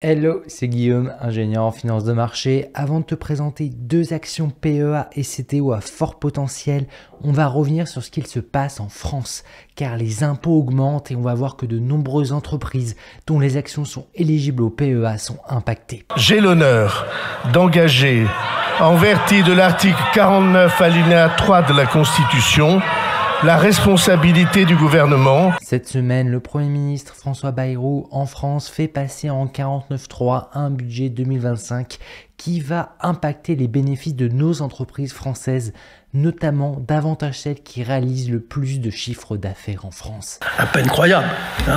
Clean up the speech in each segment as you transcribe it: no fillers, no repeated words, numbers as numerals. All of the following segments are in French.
Hello, c'est Guillaume, ingénieur en finance de marché. Avant de te présenter deux actions PEA et CTO à fort potentiel, on va revenir sur ce qu'il se passe en France, car les impôts augmentent et on va voir que de nombreuses entreprises dont les actions sont éligibles au PEA sont impactées. J'ai l'honneur d'engager, en vertu de l'article 49 alinéa 3 de la Constitution, la responsabilité du gouvernement. Cette semaine, le Premier ministre François Bayrou en France fait passer en 49.3 un budget 2025 qui va impacter les bénéfices de nos entreprises françaises, notamment davantage celles qui réalisent le plus de chiffre d'affaires en France. À peine croyable.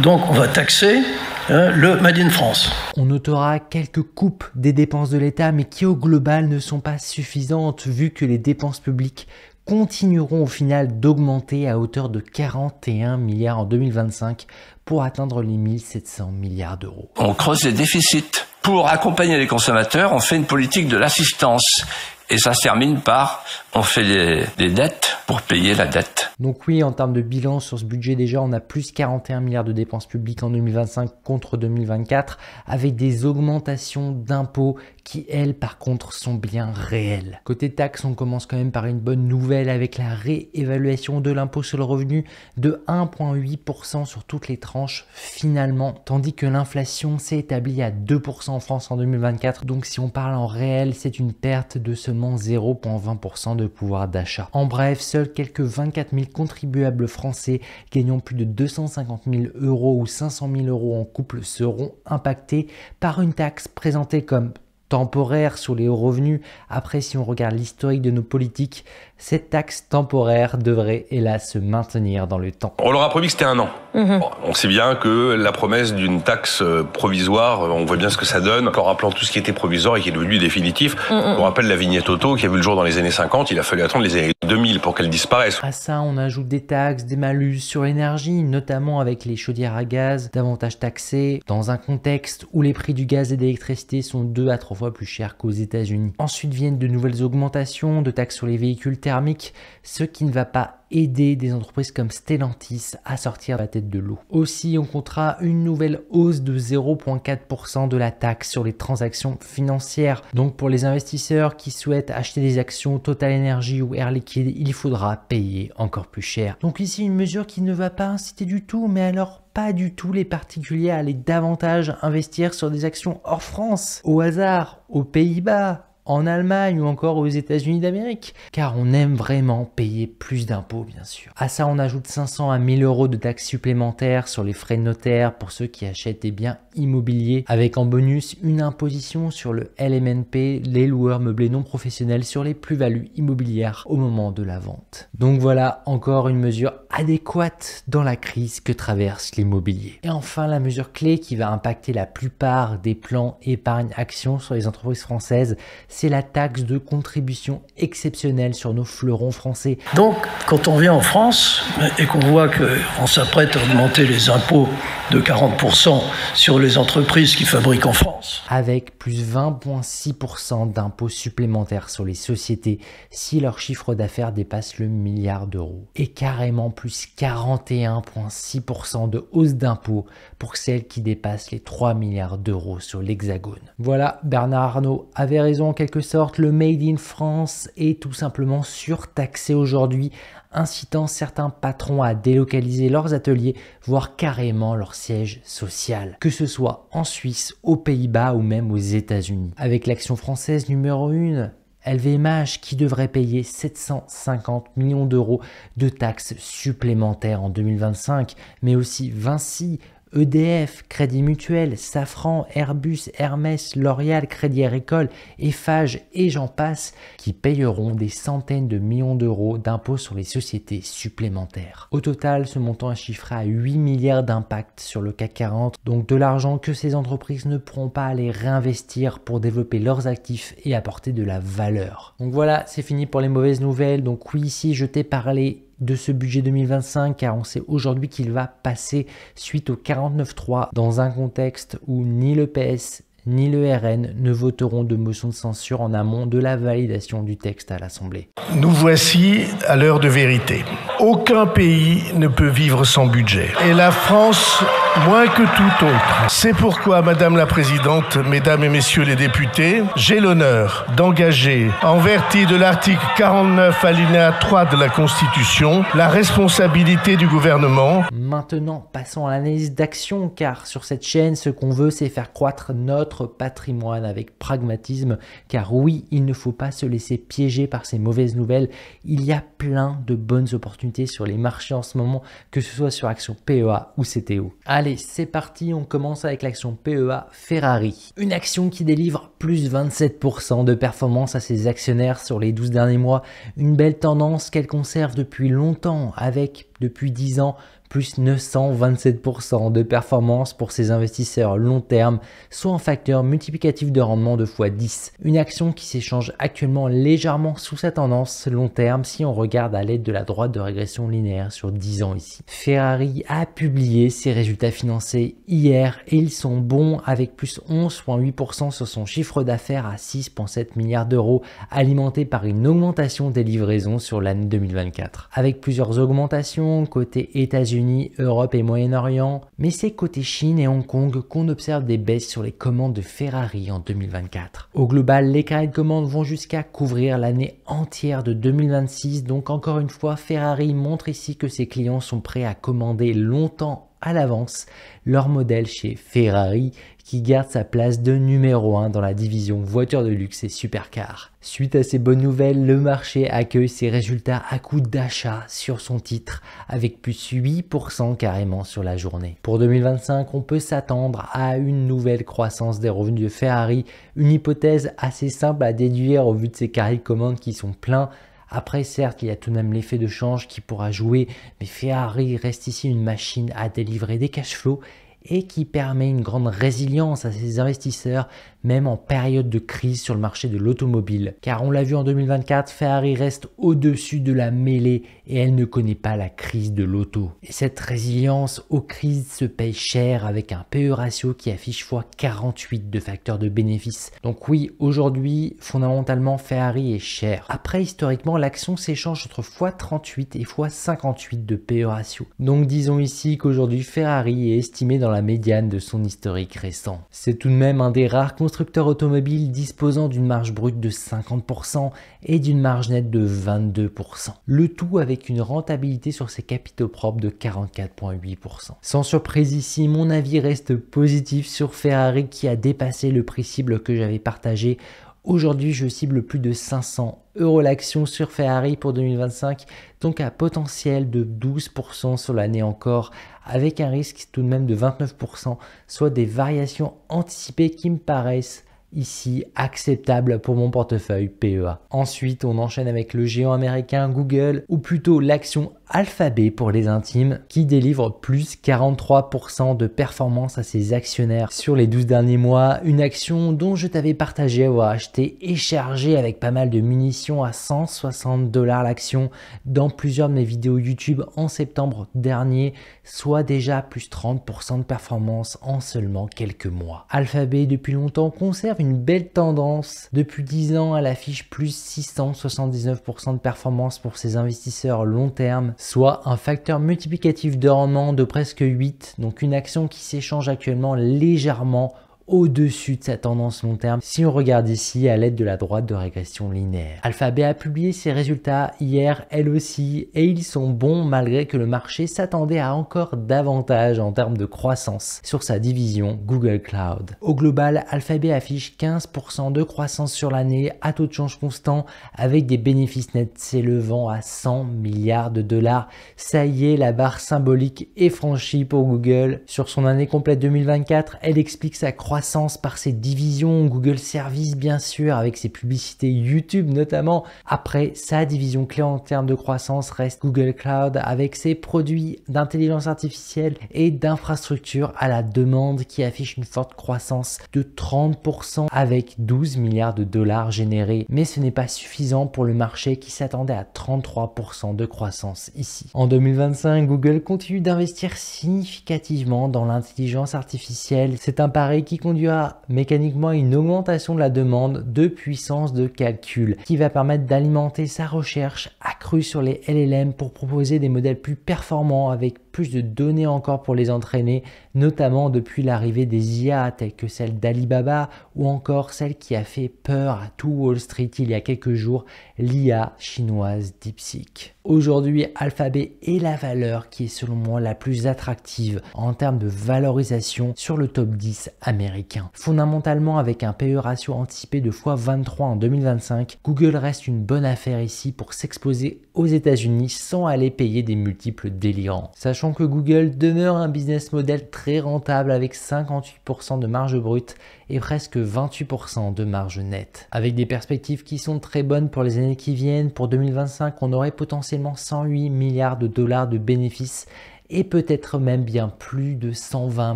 Donc on va taxer le Made in France. On notera quelques coupes des dépenses de l'État, mais qui au global ne sont pas suffisantes vu que les dépenses publiques continueront au final d'augmenter à hauteur de 41 milliards en 2025 pour atteindre les 1700 milliards d'euros. On creuse les déficits. Pour accompagner les consommateurs, on fait une politique de l'assistance. Et ça se termine par, on fait des dettes pour payer la dette. Donc oui, en termes de bilan sur ce budget, déjà, on a plus 41 milliards de dépenses publiques en 2025 contre 2024, avec des augmentations d'impôts qui, elles, par contre, sont bien réelles. Côté taxes, on commence quand même par une bonne nouvelle avec la réévaluation de l'impôt sur le revenu de 1,8% sur toutes les tranches, finalement, tandis que l'inflation s'est établie à 2% en France en 2024. Donc si on parle en réel, c'est une perte de seulement 0,20% de pouvoir d'achat. En bref, seuls quelques 24 000 contribuables français gagnant plus de 250 000 euros ou 500 000 euros en couple seront impactés par une taxe présentée comme temporaire sur les hauts revenus. Après, si on regarde l'historique de nos politiques, cette taxe temporaire devrait hélas se maintenir dans le temps. On leur a promis que c'était un an. Bon, on sait bien que la promesse d'une taxe provisoire, on voit bien ce que ça donne. En rappelant tout ce qui était provisoire et qui est devenu définitif. On rappelle la vignette auto qui a vu le jour dans les années 50, il a fallu attendre les années 2000 pour qu'elle disparaisse. À ça, on ajoute des taxes, des malus sur l'énergie, notamment avec les chaudières à gaz, davantage taxées, dans un contexte où les prix du gaz et de l'électricité sont 2 à 3 fois plus chers qu'aux États-Unis. Ensuite viennent de nouvelles augmentations de taxes sur les véhicules thermiques, ce qui ne va pas aider des entreprises comme Stellantis à sortir la tête de l'eau. Aussi, on comptera une nouvelle hausse de 0,4% de la taxe sur les transactions financières. Donc pour les investisseurs qui souhaitent acheter des actions Total Energy ou Air Liquide, il faudra payer encore plus cher. Donc ici, une mesure qui ne va pas inciter du tout, mais alors pas du tout les particuliers à aller davantage investir sur des actions hors France, au hasard, aux Pays-Bas, en Allemagne ou encore aux États-Unis d'Amérique, car on aime vraiment payer plus d'impôts, bien sûr. À ça, on ajoute 500 à 1000 euros de taxes supplémentaires sur les frais de notaire pour ceux qui achètent des biens immobiliers, avec en bonus une imposition sur le LMNP, les loueurs meublés non professionnels, sur les plus-values immobilières au moment de la vente. Donc voilà, encore une mesure adéquate dans la crise que traverse l'immobilier. Et enfin, la mesure clé qui va impacter la plupart des plans épargne-action sur les entreprises françaises, c'est la taxe de contribution exceptionnelle sur nos fleurons français. Donc, quand on vient en France et qu'on voit qu'on s'apprête à augmenter les impôts de 40% sur les entreprises qui fabriquent en France, avec plus 20,6% d'impôts supplémentaires sur les sociétés si leur chiffre d'affaires dépasse le milliard d'euros, et carrément plus 41,6% de hausse d'impôts pour celles qui dépassent les 3 milliards d'euros sur l'Hexagone. Voilà, Bernard Arnault avait raison en quelque sorte, le Made in France est tout simplement surtaxé aujourd'hui, incitant certains patrons à délocaliser leurs ateliers, voire carrément leur siège social, que ce soit en Suisse, aux Pays-Bas ou même aux États-Unis. Avec l'action française numéro 1, LVMH qui devrait payer 750 millions d'euros de taxes supplémentaires en 2025, mais aussi Vinci, EDF, Crédit Mutuel, Safran, Airbus, Hermès, L'Oréal, Crédit Agricole, Eiffage et j'en passe qui payeront des centaines de millions d'euros d'impôts sur les sociétés supplémentaires. Au total, ce montant est chiffré à 8 milliards d'impact sur le CAC 40, donc de l'argent que ces entreprises ne pourront pas aller réinvestir pour développer leurs actifs et apporter de la valeur. Donc voilà, c'est fini pour les mauvaises nouvelles. Donc oui, ici je t'ai parlé de ce budget 2025 car on sait aujourd'hui qu'il va passer suite au 49.3 dans un contexte où ni le PS ni le RN ne voteront de motion de censure en amont de la validation du texte à l'Assemblée. Nous voici à l'heure de vérité. Aucun pays ne peut vivre sans budget. Et la France moins que tout autre. C'est pourquoi, Madame la Présidente, Mesdames et Messieurs les députés, j'ai l'honneur d'engager, en vertu de l'article 49 alinéa 3 de la Constitution, la responsabilité du gouvernement. Maintenant, passons à l'analyse d'action, car sur cette chaîne, ce qu'on veut, c'est faire croître notre patrimoine avec pragmatisme, car oui, il ne faut pas se laisser piéger par ces mauvaises nouvelles. Il y a plein de bonnes opportunités sur les marchés en ce moment, que ce soit sur action PEA ou CTO. Allez, c'est parti, on commence avec l'action PEA Ferrari. Une action qui délivre plus 27% de performance à ses actionnaires sur les 12 derniers mois. Une belle tendance qu'elle conserve depuis longtemps avec, depuis 10 ans, plus 927% de performance pour ses investisseurs long terme, soit un facteur multiplicatif de rendement de x10. Une action qui s'échange actuellement légèrement sous sa tendance long terme si on regarde à l'aide de la droite de régression linéaire sur 10 ans ici. Ferrari a publié ses résultats financiers hier et ils sont bons avec plus 11,8% sur son chiffre d'affaires à 6,7 milliards d'euros, alimenté par une augmentation des livraisons sur l'année 2024. Avec plusieurs augmentations côté États-Unis, Europe et Moyen-Orient, mais c'est côté Chine et Hong Kong qu'on observe des baisses sur les commandes de Ferrari en 2024. Au global, les carrés de commandes vont jusqu'à couvrir l'année entière de 2026, donc encore une fois, Ferrari montre ici que ses clients sont prêts à commander longtemps à l'avance leur modèle chez Ferrari, qui garde sa place de numéro 1 dans la division voitures de luxe et supercars. Suite à ces bonnes nouvelles, le marché accueille ses résultats à coût d'achat sur son titre avec plus 8% carrément sur la journée. Pour 2025, on peut s'attendre à une nouvelle croissance des revenus de Ferrari, une hypothèse assez simple à déduire au vu de ces carrés de commandes qui sont pleins. Après, certes, il y a tout de même l'effet de change qui pourra jouer, mais Ferrari reste ici une machine à délivrer des cash flows et qui permet une grande résilience à ses investisseurs, même en période de crise sur le marché de l'automobile. Car on l'a vu en 2024, Ferrari reste au-dessus de la mêlée et elle ne connaît pas la crise de l'auto. Et cette résilience aux crises se paye cher avec un PE ratio qui affiche x48 de facteurs de bénéfice. Donc oui, aujourd'hui, fondamentalement, Ferrari est cher. Après, historiquement, l'action s'échange entre x38 et x58 de PE ratio. Donc disons ici qu'aujourd'hui, Ferrari est estimé dans la médiane de son historique récent. C'est tout de même un des rares constructeurs automobiles disposant d'une marge brute de 50% et d'une marge nette de 22%. Le tout avec une rentabilité sur ses capitaux propres de 44,8%. Sans surprise ici, mon avis reste positif sur Ferrari qui a dépassé le prix cible que j'avais partagé. Aujourd'hui, je cible plus de 500 € l'action sur Ferrari pour 2025, donc un potentiel de 12% sur l'année encore, avec un risque tout de même de 29%, soit des variations anticipées qui me paraissent ici acceptables pour mon portefeuille PEA. Ensuite, on enchaîne avec le géant américain Google, ou plutôt l'action Alphabet pour les intimes, qui délivre plus 43% de performance à ses actionnaires sur les 12 derniers mois. Une action dont je t'avais partagé avoir acheté et chargé avec pas mal de munitions à 160 $ l'action dans plusieurs de mes vidéos YouTube en septembre dernier, soit déjà plus 30% de performance en seulement quelques mois. Alphabet depuis longtemps conserve une belle tendance. Depuis 10 ans, elle affiche plus 679% de performance pour ses investisseurs long terme, soit un facteur multiplicatif de rendement de presque 8, donc une action qui s'échange actuellement légèrement au-dessus de sa tendance long terme si on regarde ici à l'aide de la droite de régression linéaire. Alphabet a publié ses résultats hier elle aussi et ils sont bons malgré que le marché s'attendait à encore davantage en termes de croissance sur sa division Google Cloud. Au global, Alphabet affiche 15% de croissance sur l'année à taux de change constant avec des bénéfices nets s'élevant à 100 milliards de dollars. Ça y est, la barre symbolique est franchie pour Google. Sur son année complète 2024, elle explique sa croissance par ses divisions, Google Services bien sûr, avec ses publicités YouTube notamment. Après, sa division clé en termes de croissance reste Google Cloud avec ses produits d'intelligence artificielle et d'infrastructure à la demande qui affiche une forte croissance de 30% avec 12 milliards de dollars générés. Mais ce n'est pas suffisant pour le marché qui s'attendait à 33% de croissance ici. En 2025, Google continue d'investir significativement dans l'intelligence artificielle. C'est un pari qui conduira mécaniquement à une augmentation de la demande de puissance de calcul qui va permettre d'alimenter sa recherche accrue sur les LLM pour proposer des modèles plus performants avec plus de données encore pour les entraîner, notamment depuis l'arrivée des IA telles que celle d'Alibaba ou encore celle qui a fait peur à tout Wall Street il y a quelques jours, l'IA chinoise DeepSeek. Aujourd'hui, Alphabet est la valeur qui est selon moi la plus attractive en termes de valorisation sur le top 10 américain. Fondamentalement, avec un PE ratio anticipé de x23 en 2025, Google reste une bonne affaire ici pour s'exposer aux États-Unis sans aller payer des multiples délirants. Sachant que Google demeure un business model très rentable avec 58% de marge brute et presque 28% de marge nette. Avec des perspectives qui sont très bonnes pour les années qui viennent, pour 2025, on aurait potentiellement 108 milliards de dollars de bénéfices et peut-être même bien plus de 120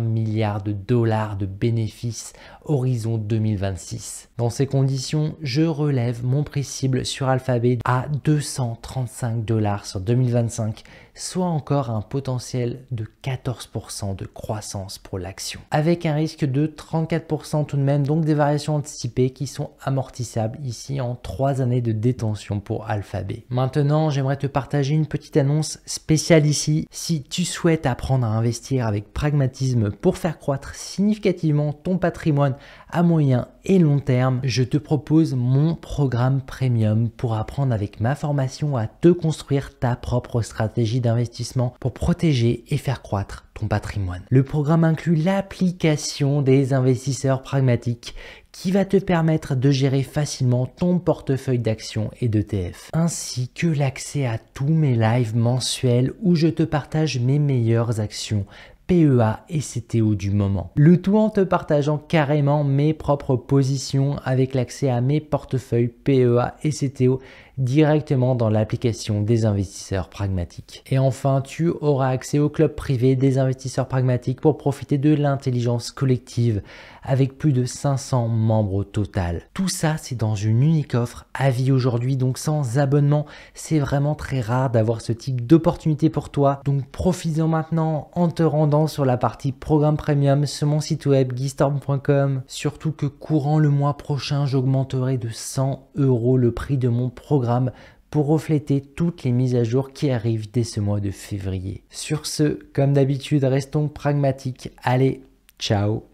milliards de dollars de bénéfices horizon 2026. Dans ces conditions, je relève mon prix cible sur Alphabet à 235 $ sur 2025, soit encore un potentiel de 14% de croissance pour l'action. Avec un risque de 34% tout de même, donc des variations anticipées qui sont amortissables ici en 3 années de détention pour Alphabet. Maintenant, j'aimerais te partager une petite annonce spéciale ici. Si tu souhaites apprendre à investir avec pragmatisme pour faire croître significativement ton patrimoine à moyen et long terme, je te propose mon programme premium pour apprendre avec ma formation à te construire ta propre stratégie d'investissement pour protéger et faire croître ton patrimoine. Le programme inclut l'application des investisseurs pragmatiques qui va te permettre de gérer facilement ton portefeuille d'actions et d'ETF, ainsi que l'accès à tous mes lives mensuels où je te partage mes meilleures actions PEA et CTO du moment. Le tout en te partageant carrément mes propres positions avec l'accès à mes portefeuilles PEA et CTO directement dans l'application des investisseurs pragmatiques. Et enfin, tu auras accès au club privé des investisseurs pragmatiques pour profiter de l'intelligence collective avec plus de 500 membres au total. Tout ça, c'est dans une unique offre à vie aujourd'hui, donc sans abonnement. C'est vraiment très rare d'avoir ce type d'opportunité pour toi. Donc profites-en maintenant en te rendant sur la partie programme premium sur mon site web guystorm.com. Surtout que courant le mois prochain, j'augmenterai de 100 € le prix de mon programme pour refléter toutes les mises à jour qui arrivent dès ce mois de février. Sur ce, comme d'habitude, restons pragmatiques. Allez, ciao!